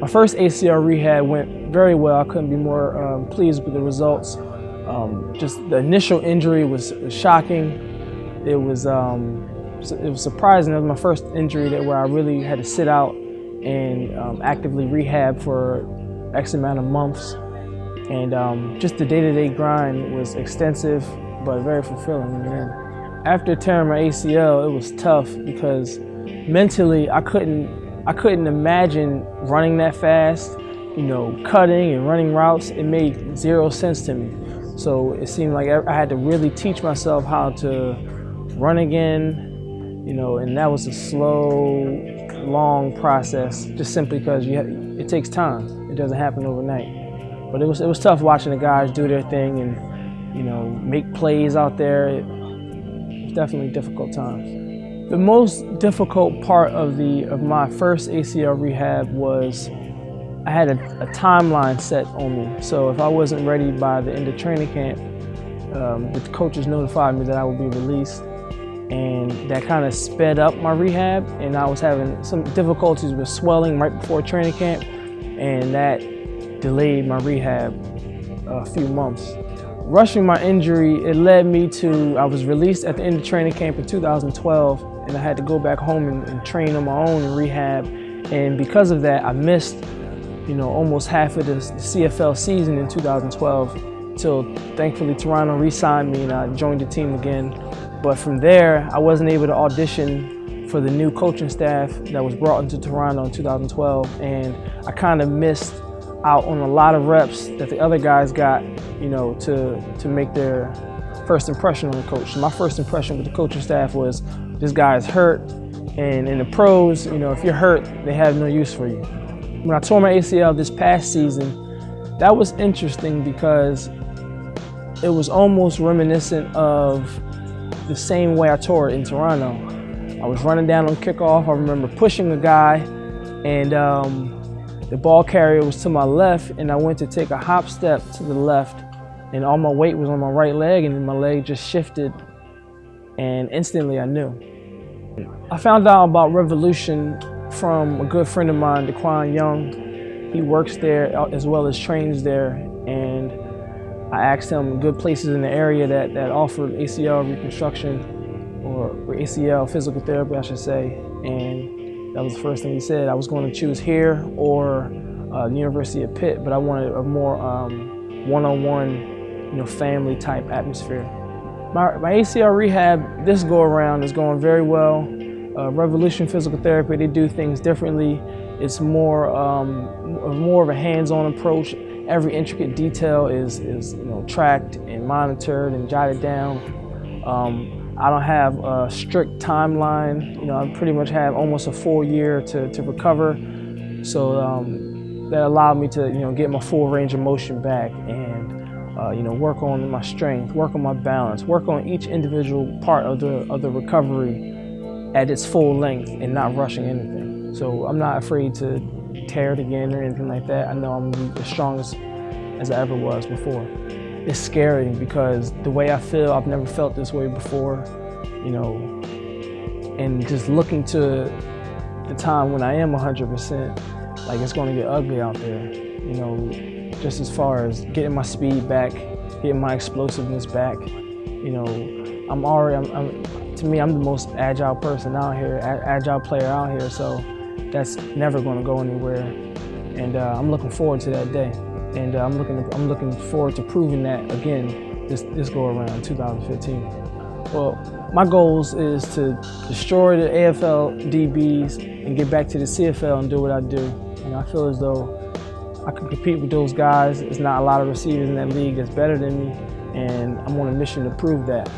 My first ACL rehab went very well. I couldn't be more pleased with the results. Just the initial injury was shocking. It was surprising. It was my first injury where I really had to sit out and actively rehab for X amount of months. And just the day-to-day grind was extensive, but very fulfilling in the end. After tearing my ACL, it was tough because mentally I couldn't imagine running that fast, cutting and running routes. It made zero sense to me. So it seemed like I had to really teach myself how to run again, and that was a slow, long process, just simply because it takes time. It doesn't happen overnight. But it was tough watching the guys do their thing and, make plays out there. It was definitely difficult times. The most difficult part of my first ACL rehab was I had a timeline set on me. So if I wasn't ready by the end of training camp, the coaches notified me that I would be released. And that kind of sped up my rehab, and I was having some difficulties with swelling right before training camp, and that delayed my rehab a few months. Rushing my injury, it led me to, I was released at the end of training camp in 2012, and I had to go back home and train on my own in rehab. And because of that, I missed, almost half of the CFL season in 2012, till thankfully Toronto re-signed me and I joined the team again. But from there, I wasn't able to audition for the new coaching staff that was brought into Toronto in 2012, and I kind of missed out on a lot of reps that the other guys got, to make their first impression on the coach. So my first impression with the coaching staff was, this guy is hurt, and in the pros, if you're hurt, they have no use for you. When I tore my ACL this past season, that was interesting because it was almost reminiscent of the same way I tore it in Toronto. I was running down on kickoff. I remember pushing a guy, and the ball carrier was to my left, and I went to take a hop step to the left, and all my weight was on my right leg, and then my leg just shifted, and instantly I knew. I found out about Revolution from a good friend of mine, Daquan Young. He works there as well as trains there, and I asked him good places in the area that offered ACL reconstruction or ACL physical therapy, I should say, and that was the first thing he said. I was going to choose here or the University of Pitt, but I wanted a more one-on-one, family type atmosphere. My ACL rehab this go around is going very well. Revolution Physical Therapy, they do things differently. It's more of a hands-on approach. Every intricate detail is tracked and monitored and jotted down. I don't have a strict timeline. I pretty much have almost a full year to recover. So that allowed me to get my full range of motion back and work on my strength, work on my balance, work on each individual part of the recovery at its full length and not rushing anything. So I'm not afraid to tear it again or anything like that. I know I'm gonna be as strong as I ever was before. It's scary because the way I feel, I've never felt this way before, and just looking to the time when I am 100%, like it's gonna get ugly out there, just as far as getting my speed back, getting my explosiveness back. To me, I'm the most agile person out here, agile player out here, so that's never gonna go anywhere. And I'm looking forward to that day. And I'm looking forward to proving that again this go around 2015. Well, my goals is to destroy the AFL DBs and get back to the CFL and do what I do. I feel as though I can compete with those guys. There's not a lot of receivers in that league that's better than me, and I'm on a mission to prove that.